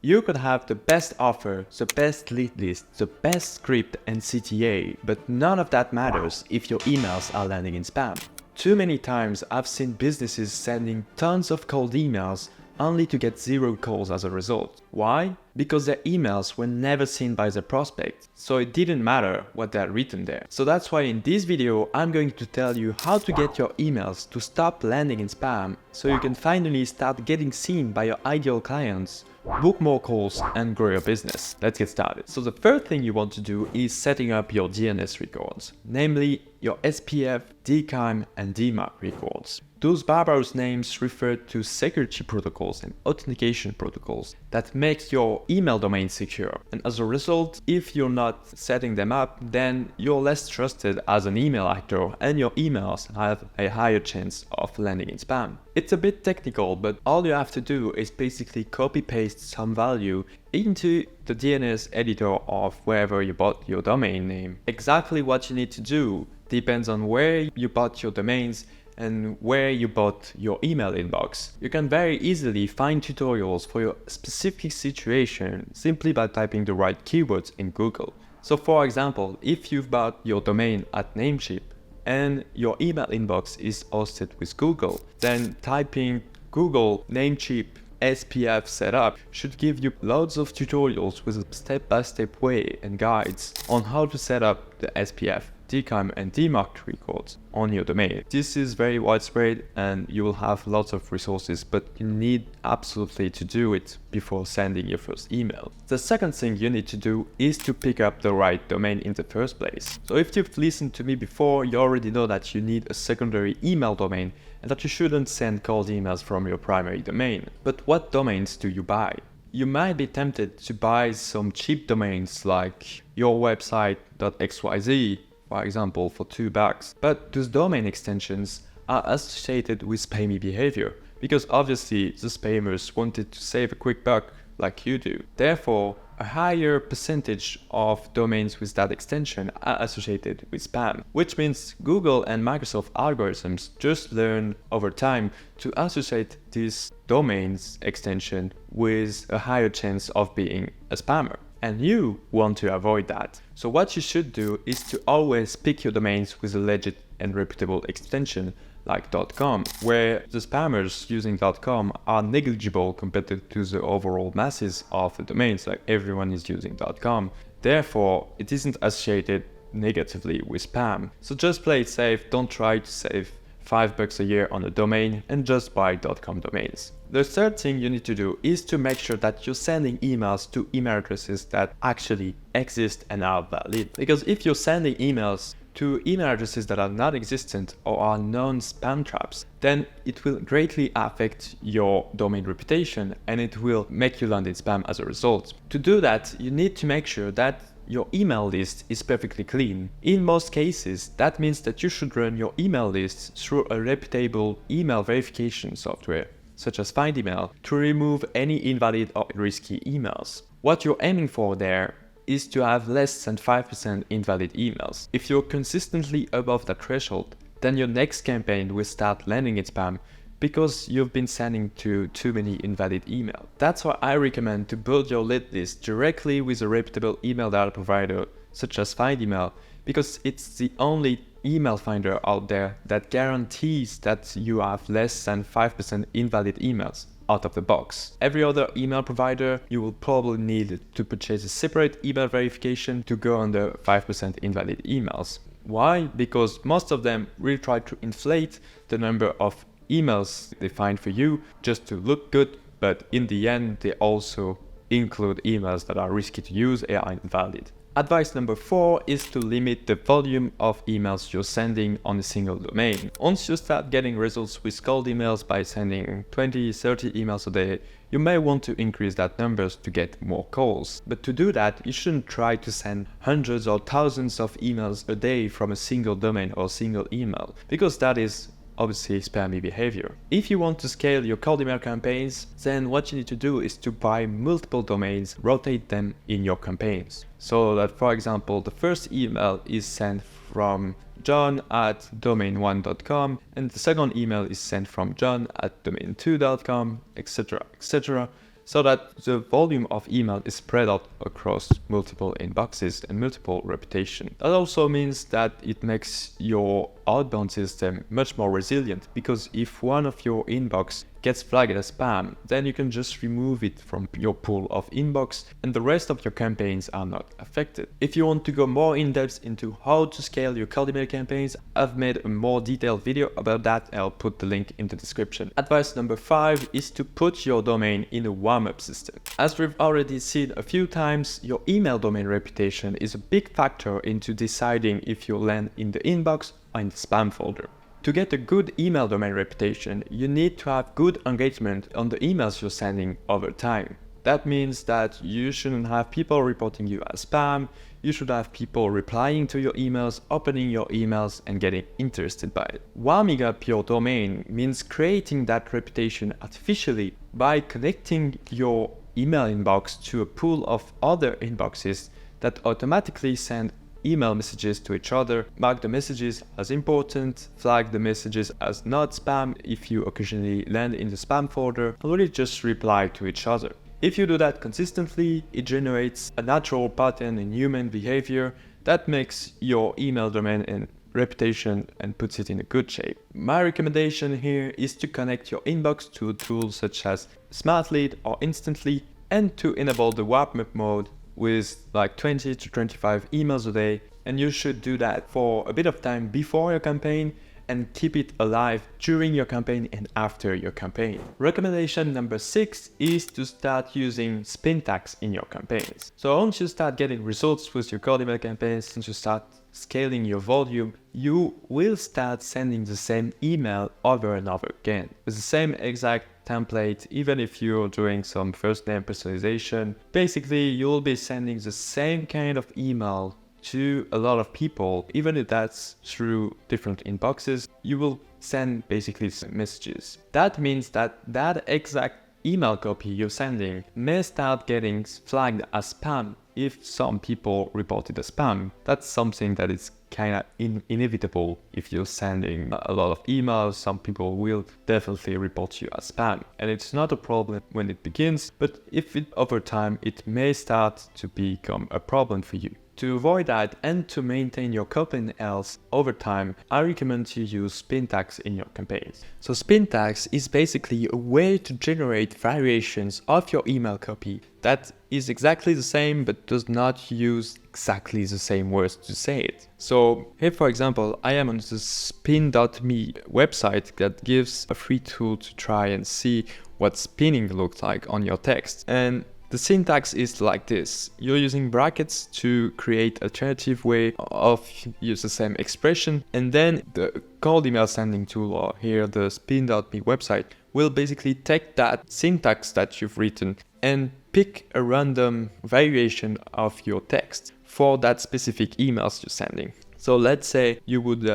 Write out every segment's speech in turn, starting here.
You could have the best offer, the best lead list, the best script and CTA, but none of that matters if your emails are landing in spam. Too many times I've seen businesses sending tons of cold emails only to get 0 calls as a result. Why? Because their emails were never seen by the prospect, so it didn't matter what they had written there. So that's why in this video I'm going to tell you how to get your emails to stop landing in spam so you can finally start getting seen by your ideal clients, book more calls and grow your business. Let's get started. So the first thing you want to do is setting up your DNS records, namely your SPF, DKIM and DMARC records. Those barbarous names refer to security protocols and authentication protocols that make your email domain secure. And as a result, if you're not setting them up, then you're less trusted as an email actor and your emails have a higher chance of landing in spam. It's a bit technical, but all you have to do is basically copy-paste some value into the DNS editor of wherever you bought your domain name. Exactly what you need to do depends on where you bought your domains and where you bought your email inbox. You can very easily find tutorials for your specific situation simply by typing the right keywords in Google. So for example, if you've bought your domain at Namecheap and your email inbox is hosted with Google, then typing Google Namecheap SPF setup should give you loads of tutorials with a step-by-step way and guides on how to set up the SPF, DKIM and DMARC records on your domain. This is very widespread and you will have lots of resources, but you need absolutely to do it before sending your first email. The second thing you need to do is to pick up the right domain in the first place. So if you've listened to me before, you already know that you need a secondary email domain and that you shouldn't send cold emails from your primary domain. But what domains do you buy? You might be tempted to buy some cheap domains like yourwebsite.xyz, for example, for $2. But those domain extensions are associated with spammy behavior because obviously the spammers wanted to save a quick buck like you do. Therefore, a higher percentage of domains with that extension are associated with spam, which means Google and Microsoft algorithms just learn over time to associate this domains extension with a higher chance of being a spammer. And you want to avoid that. So what you should do is to always pick your domains with a legit and reputable extension like .com, where the spammers using .com are negligible compared to the overall masses of the domains, like everyone is using .com. Therefore, it isn't associated negatively with spam. So just play it safe, don't try to save $5 a year on a domain and just buy .com domains. The third thing you need to do is to make sure that you're sending emails to email addresses that actually exist and are valid. Because if you're sending emails to email addresses that are not existent or are known spam traps, then it will greatly affect your domain reputation and it will make you land in spam as a result. To do that, you need to make sure that your email list is perfectly clean. In most cases, that means that you should run your email list through a reputable email verification software, such as Findymail, to remove any invalid or risky emails. What you're aiming for there is to have less than 5% invalid emails. If you're consistently above that threshold, then your next campaign will start landing in spam because you've been sending to too many invalid emails. That's why I recommend to build your lead list directly with a reputable email data provider such as Findymail, because it's the only email finder out there that guarantees that you have less than 5% invalid emails out of the box. Every other email provider, you will probably need to purchase a separate email verification to go under 5% invalid emails. Why? Because most of them will try to inflate the number of emails they find for you just to look good, but in the end they also include emails that are risky to use and are invalid. Advice number 4 is to limit the volume of emails you're sending on a single domain. Once you start getting results with cold emails by sending 20-30 emails a day, you may want to increase that numbers to get more calls. But to do that, you shouldn't try to send hundreds or thousands of emails a day from a single domain or single email, because that is obviously spammy behavior. If you want to scale your cold email campaigns, then what you need to do is to buy multiple domains, rotate them in your campaigns. So that, for example, the first email is sent from john@domain1.com and the second email is sent from john@domain2.com, etc., etc. so that the volume of email is spread out across multiple inboxes and multiple reputations. That also means that it makes your outbound system much more resilient, because if one of your inbox gets flagged as spam, then you can just remove it from your pool of inbox and the rest of your campaigns are not affected. If you want to go more in depth into how to scale your cold email campaigns, I've made a more detailed video about that. I'll put the link in the description. Advice number 5 is to put your domain in a warm-up system. As we've already seen a few times, your email domain reputation is a big factor into deciding if you'll land in the inbox or in the spam folder. To get a good email domain reputation, you need to have good engagement on the emails you're sending over time. That means that you shouldn't have people reporting you as spam. You should have people replying to your emails, opening your emails, and getting interested by it. Warming up your domain means creating that reputation artificially by connecting your email inbox to a pool of other inboxes that automatically send email messages to each other, mark the messages as important, flag the messages as not spam if you occasionally land in the spam folder, and really just reply to each other. If you do that consistently, it generates a natural pattern in human behavior that makes your email domain and reputation and puts it in a good shape. My recommendation here is to connect your inbox to tools such as SmartLead or Instantly, and to enable the warm-up mode with like 20 to 25 emails a day, and you should do that for a bit of time before your campaign and keep it alive during your campaign and after your campaign. Recommendation number 6 is to start using spin tags in your campaigns. So once you start getting results with your cold email campaigns, once you start scaling your volume, you will start sending the same email over and over again with the same exact template. Even if you're doing some first name personalization, basically you'll be sending the same kind of email to a lot of people. Even if that's through different inboxes, you will send basically some messages. That means that that exact email copy you're sending may start getting flagged as spam if some people report it as spam. That's something that is kind of inevitable. If you're sending a lot of emails, some people will definitely report you as spam, and it's not a problem when it begins, but if it over time it may start to become a problem for you. To avoid that and to maintain your campaign health over time, I recommend to use spin tags in your campaigns. So spin tags is basically a way to generate variations of your email copy that is exactly the same but does not use exactly the same words to say it. So here, for example, I am on the spin.me website that gives a free tool to try and see what spinning looks like on your text. And the syntax is like this. You're using brackets to create alternative way of use the same expression, and then the cold email sending tool, or here the spin.me website, will basically take that syntax that you've written and pick a random variation of your text for that specific emails you're sending. So let's say you would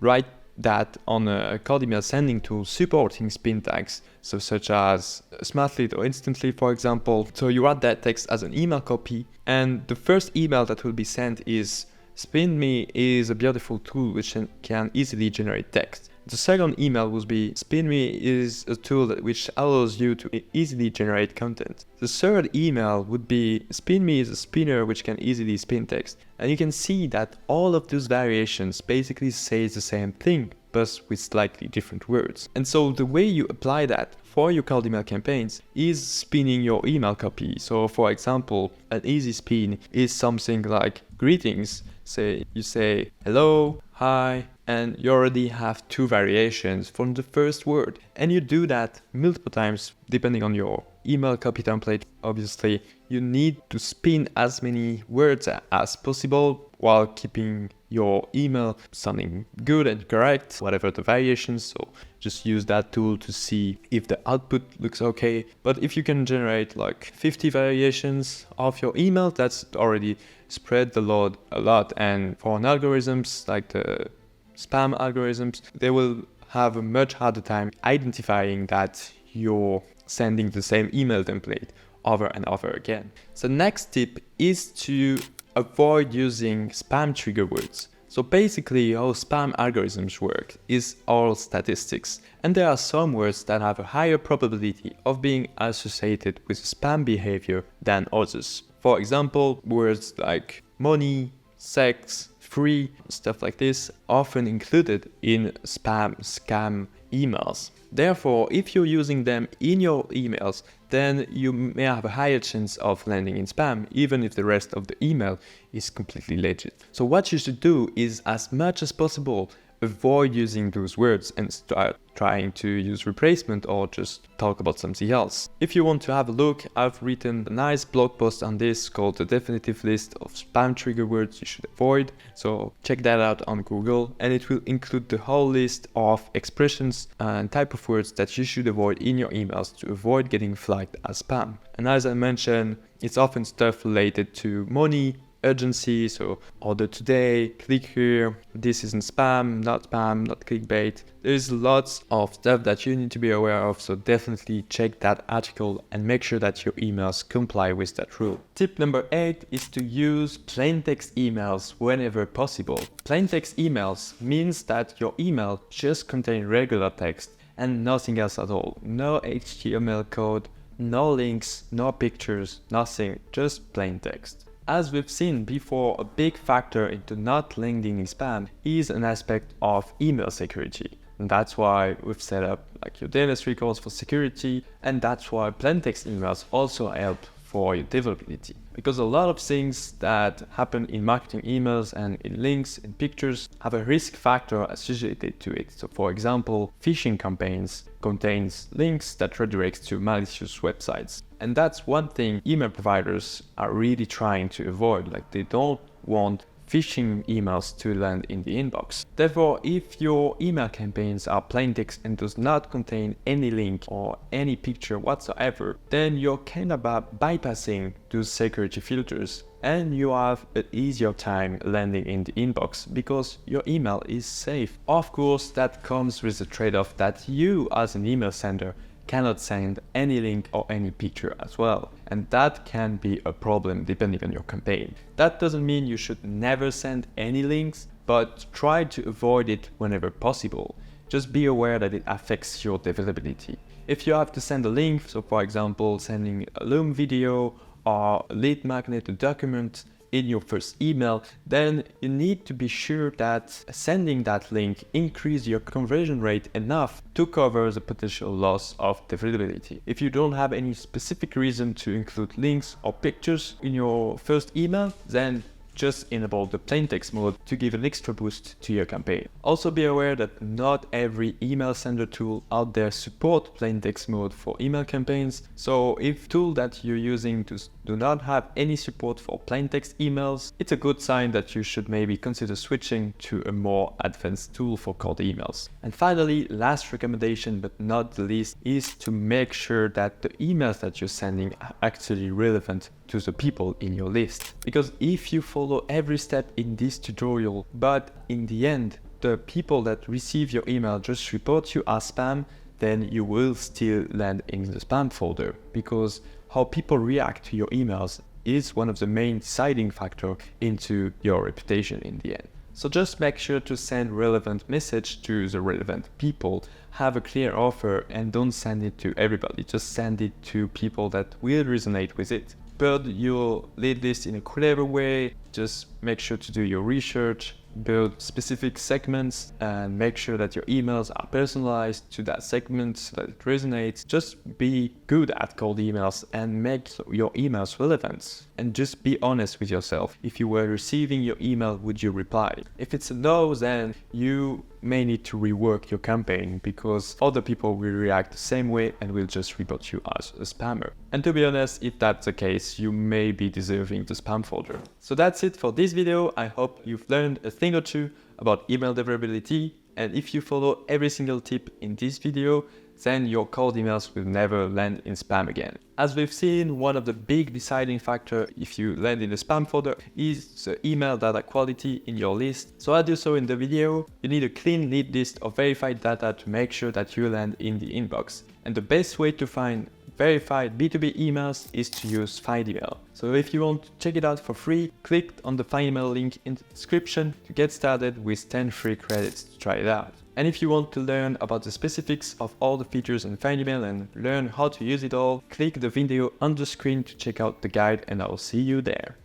write that on a cold email sending tool supporting spin tags, so such as SmartLead or Instantly, for example. So you write that text as an email copy, and the first email that will be sent is SpinMe is a beautiful tool which can easily generate text. The second email would be SpinMe is a tool which allows you to easily generate content. The third email would be SpinMe is a spinner which can easily spin text. And you can see that all of those variations basically say the same thing, but with slightly different words. And so the way you apply that for your cold email campaigns is spinning your email copy. So for example, an easy spin is something like greetings. Say you say hello, hi, and you already have 2 variations from the first word. And you do that multiple times depending on your email copy template. Obviously, you need to spin as many words as possible while keeping your email sounding good and correct, whatever the variations. So just use that tool to see if the output looks okay. But if you can generate like 50 variations of your email, that's already spread the load a lot. And for algorithms like the spam algorithms, they will have a much harder time identifying that you're sending the same email template over and over again. So next tip is to avoid using spam trigger words. So basically how spam algorithms work is all statistics, and there are some words that have a higher probability of being associated with spam behavior than others. For example, words like money, sex, free, stuff like this, often included in spam, scam emails. Therefore, if you're using them in your emails, then you may have a higher chance of landing in spam, even if the rest of the email is completely legit. So what you should do is, as much as possible, avoid using those words and start trying to use replacement or just talk about something else. If you want to have a look, I've written a nice blog post on this called the definitive list of spam trigger words you should avoid. So check that out on Google, and it will include the whole list of expressions and type of words that you should avoid in your emails to avoid getting flagged as spam. And as I mentioned, it's often stuff related to money, urgency, so order today, click here, this isn't spam, not clickbait. There's lots of stuff that you need to be aware of, so definitely check that article and make sure that your emails comply with that rule. Tip number 8 is to use plain text emails whenever possible. Plain text emails means that your email just contains regular text and nothing else at all. No HTML code, no links, no pictures, nothing, just plain text. As we've seen before, a big factor into not landing in spam is an aspect of email security. And that's why we've set up like your DNS records for security, and that's why plain text emails also help for your developability. Because a lot of things that happen in marketing emails and in links and pictures have a risk factor associated to it. So for example, phishing campaigns contains links that redirect to malicious websites. And that's one thing email providers are really trying to avoid. Like, they don't want phishing emails to land in the inbox. Therefore, if your email campaigns are plain text and does not contain any link or any picture whatsoever, then you're kind of bypassing those security filters, and you have an easier time landing in the inbox because your email is safe. Of course, that comes with the trade-off that you as an email sender cannot send any link or any picture as well, and that can be a problem depending on your campaign. That doesn't mean you should never send any links, but try to avoid it whenever possible. Just be aware that it affects your developability. If you have to send a link, so for example sending a Loom video or a lead magnet, a document in your first email, then you need to be sure that sending that link increase your conversion rate enough to cover the potential loss of developability. If you don't have any specific reason to include links or pictures in your first email, then just enable the plain text mode to give an extra boost to your campaign. Also be aware that not every email sender tool out there support plain text mode for email campaigns. So if tool that you're using do not have any support for plain text emails, it's a good sign that you should maybe consider switching to a more advanced tool for cold emails. And finally, last recommendation but not the least is to make sure that the emails that you're sending are actually relevant to the people in your list. Because if you follow every step in this tutorial, but in the end the people that receive your email just report you as spam, then you will still land in the spam folder, because how people react to your emails is one of the main deciding factors into your reputation in the end. So just make sure to send relevant message to the relevant people, have a clear offer, and don't send it to everybody, just send it to people that will resonate with it. Build your lead list in a clever way, just make sure to do your research, build specific segments, and make sure that your emails are personalized to that segment so that it resonates. Just be good at cold emails and make your emails relevant. And just be honest with yourself. If you were receiving your email, would you reply? If it's a no, then you may need to rework your campaign, because other people will react the same way and will just report you as a spammer. And to be honest, if that's the case, you may be deserving the spam folder. So that's it for this video. I hope you've learned a thing or two about email deliverability, and if you follow every single tip in this video, then your cold emails will never land in spam again. As we've seen, one of the big deciding factors if you land in the spam folder is the email data quality in your list. So as you saw in the video, you need a clean lead list of verified data to make sure that you land in the inbox. And the best way to find verified B2B emails is to use Findymail. So if you want to check it out for free, click on the Findymail link in the description to get started with 10 free credits to try it out. And if you want to learn about the specifics of all the features in Findymail and learn how to use it all, click the video on the screen to check out the guide, and I'll see you there.